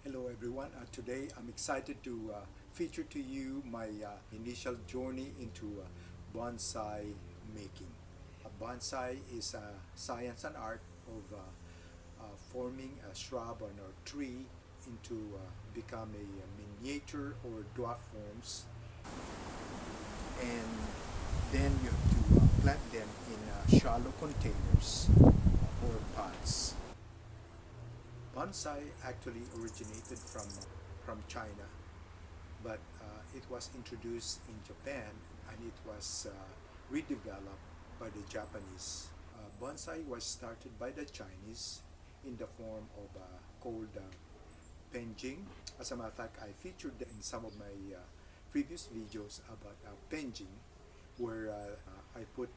Hello everyone. Today I'm excited to feature to you my initial journey into bonsai making. Bonsai is a science and art of forming a shrub or a tree into become a miniature or dwarf forms, and then you have to plant them in shallow containers or pots. Bonsai actually originated from China, but it was introduced in Japan and it was redeveloped by the Japanese. Bonsai was started by the Chinese in the form of called penjing. As a matter of fact, I featured in some of my previous videos about penjing, where I put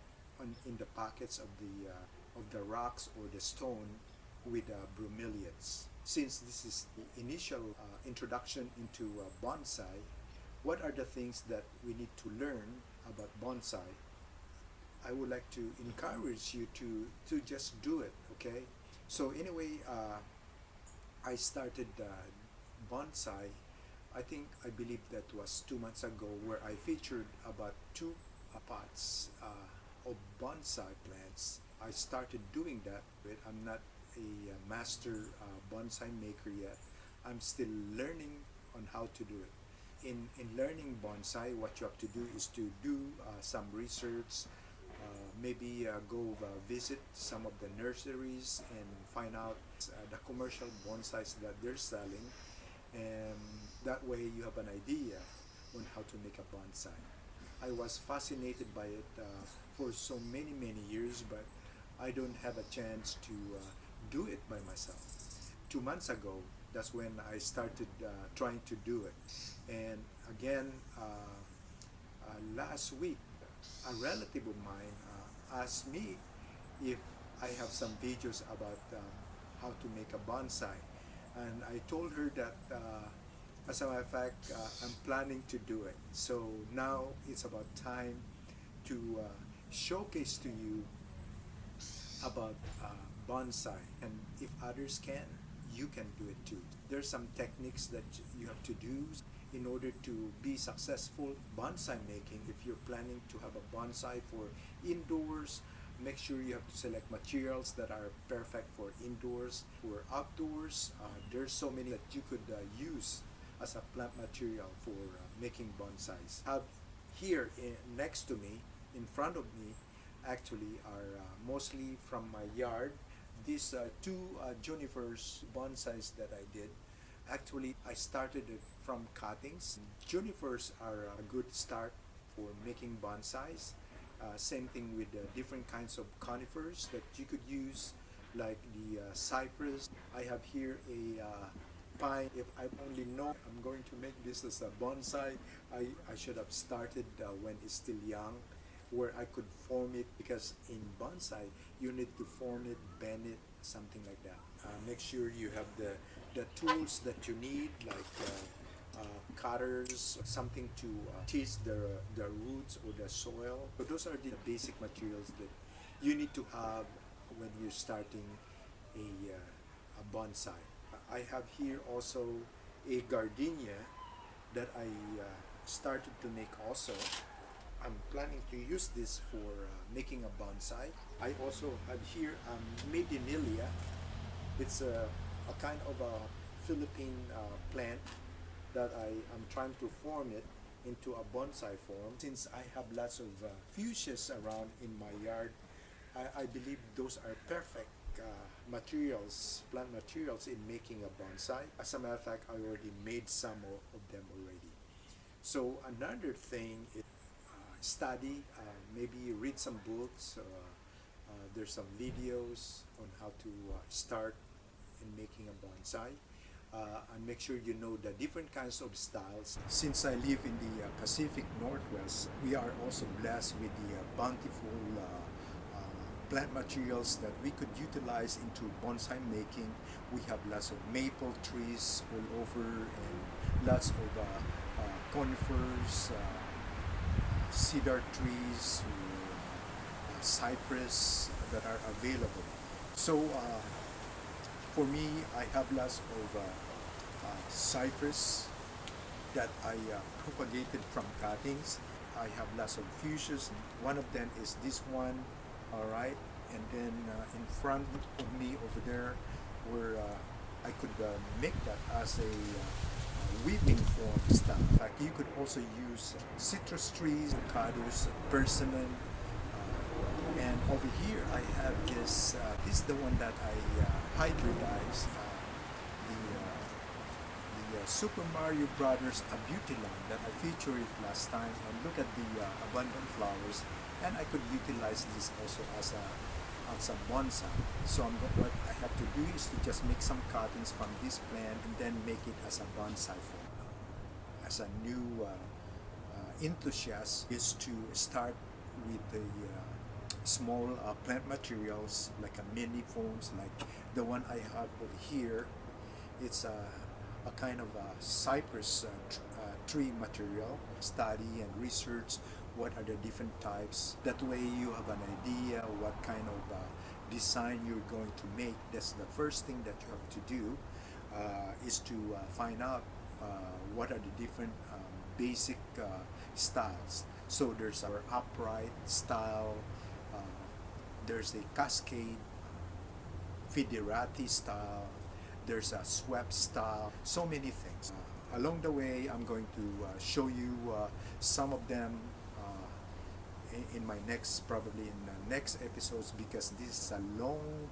in the pockets of the rocks or the stone with bromeliads. Since this is the initial introduction into bonsai, what are the things that we need to learn about bonsai? I would like to encourage you to just do it, okay? So anyway, I started bonsai. I believe that was 2 months ago, where I featured about two pots of bonsai plants. I started doing that, but I'm not a master bonsai maker yet. I'm still learning on how to do it. In learning bonsai, what you have to do is to do some research, maybe go visit some of the nurseries and find out the commercial bonsais that they're selling, and that way you have an idea on how to make a bonsai. I was fascinated by it for so many years, but I don't have a chance to do it by myself. 2 months ago, that's when I started trying to do it. And again, last week, a relative of mine asked me if I have some videos about how to make a bonsai. And I told her that, as a matter of fact, I'm planning to do it. So now it's about time to showcase to you about bonsai, and if others can, you can do it too. There's some techniques that you have to do in order to be successful bonsai making. If you're planning to have a bonsai for indoors, make sure you have to select materials that are perfect for indoors. For outdoors, there's so many that you could use as a plant material for making bonsais. I have here next to me, in front of me, actually are mostly from my yard. These two junipers bonsais that I did. Actually, I started it from cuttings. Junipers are a good start for making bonsais. Same thing with different kinds of conifers that you could use, like the cypress. I have here a pine. If I only know I'm going to make this as a bonsai, I should have started when it's still young, where I could form it, because in bonsai you need to form it, bend it, something like that. Make sure you have the tools that you need, like cutters, something to tease the roots or the soil. So those are the basic materials that you need to have when you're starting a bonsai. I have here also a gardenia that I started to make also. I'm planning to use this for making a bonsai. I also have here Medinilia. It's a kind of a Philippine plant that I am trying to form it into a bonsai form. Since I have lots of fuchsias around in my yard, I believe those are perfect plant materials in making a bonsai. As a matter of fact, I already made some of them already. So another thing is study, maybe read some books. There's some videos on how to start in making a bonsai. And make sure you know the different kinds of styles. Since I live in the Pacific Northwest, we are also blessed with the bountiful plant materials that we could utilize into bonsai making. We have lots of maple trees all over, and lots of conifers, cedar trees, or cypress that are available. So for me, I have lots of cypress that I propagated from cuttings. I have lots of fuchsias. One of them is this one, all right. And then in front of me over there, where I could make that as a weeping form style. In fact, you could also use citrus trees, avocados, persimmon, and over here I have this. This is the one that I hybridized. The Super Mario Brothers a beauty line that I featured last time. And look at the abundant flowers, and I could utilize this also as a bonsai. So what I have to do is to just make some cuttings from this plant and then make it as a bonsai form. As a new enthusiast, is to start with the small plant materials like a mini foams, like the one I have over here. It's a kind of a cypress tree material. Study and research what are the different types. That way you have an idea what kind of design you're going to make. That's the first thing that you have to do, is to find out what are the different basic styles. So there's our upright style, there's a cascade, federati style, there's a swept style, so many things. Along the way, I'm going to show you some of them in my probably in the next episodes, because this is a long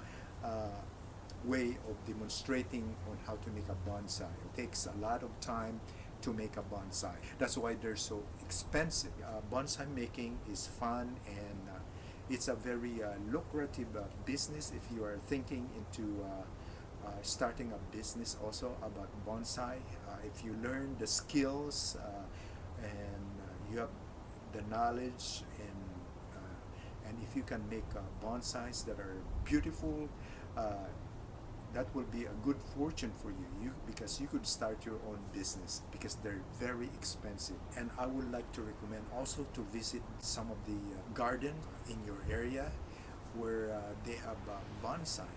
way of demonstrating on how to make a bonsai. It takes a lot of time to make a bonsai. That's why they're so expensive. Bonsai making is fun, and it's a very lucrative business if you are thinking into starting a business also about bonsai. If you learn the skills and you have the knowledge, and if you can make bonsais that are beautiful, that will be a good fortune for you, because you could start your own business, because they're very expensive. And I would like to recommend also to visit some of the gardens in your area where they have bonsai.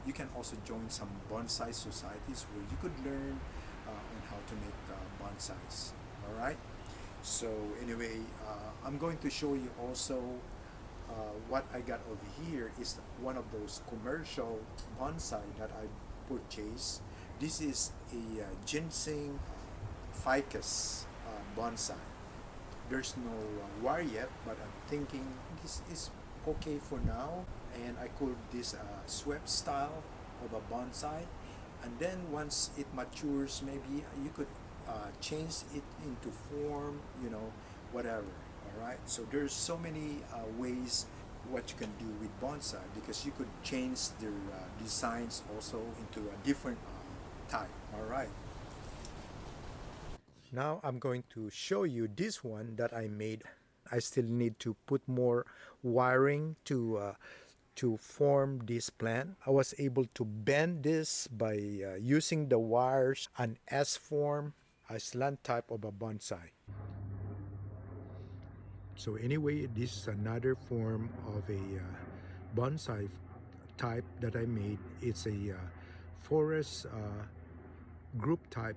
You can also join some bonsai societies where you could learn on how to make bonsais. All right. So anyway, I'm going to show you also what I got over here is one of those commercial bonsai that I purchased. This is a ginseng ficus bonsai. There's no wire yet, but I'm thinking this is okay for now, and I call this a swept style of a bonsai. And then once it matures, maybe you could change it into form, whatever. All right. So there's so many ways what you can do with bonsai, because you could change their designs also into a different type. All right. Now I'm going to show you this one that I made. I still need to put more wiring to form this plant. I was able to bend this by using the wires, an S form, a slant type of a bonsai. So anyway, this is another form of a bonsai type that I made. It's a forest group type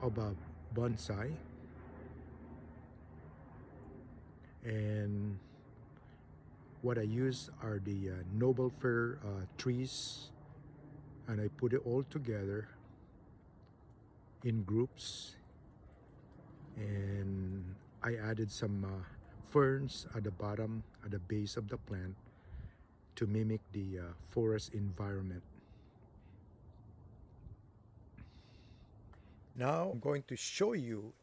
of a bonsai, and what I use are the noble fir trees, and I put it all together in groups, and I added some ferns at the bottom, at the base of the plant, to mimic the forest environment. Now I'm going to show you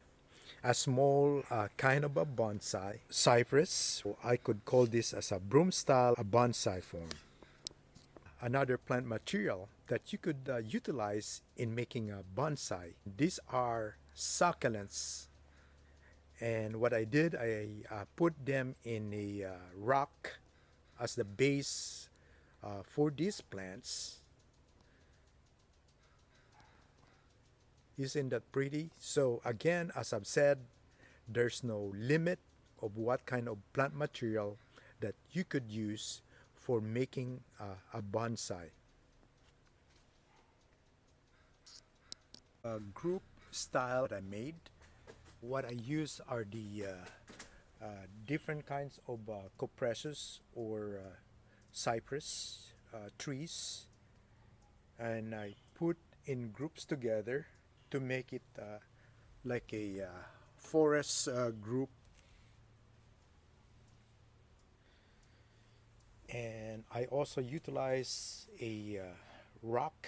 a small kind of a bonsai cypress. So I could call this as a broom style, a bonsai form. Another plant material that you could utilize in making a bonsai. These are succulents, and what I did, I put them in a rock as the base for these plants. Isn't that pretty? So again, as I've said, there's no limit of what kind of plant material that you could use for making a bonsai. Group style that I made. What I use are the different kinds of cupressus or cypress trees, and I put in groups together to make it like a forest group. And I also utilize a rock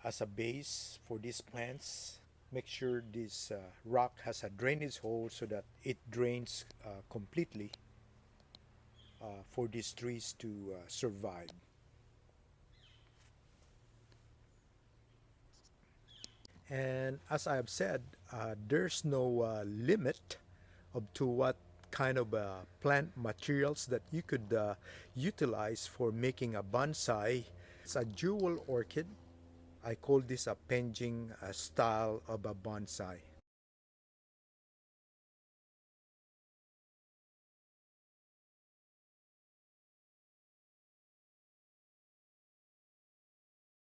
as a base for these plants. Make sure this rock has a drainage hole so that it drains completely for these trees to survive. And as I have said, there's no limit of to what kind of plant materials that you could utilize for making a bonsai. It's a jewel orchid. I call this a penjing style of a bonsai.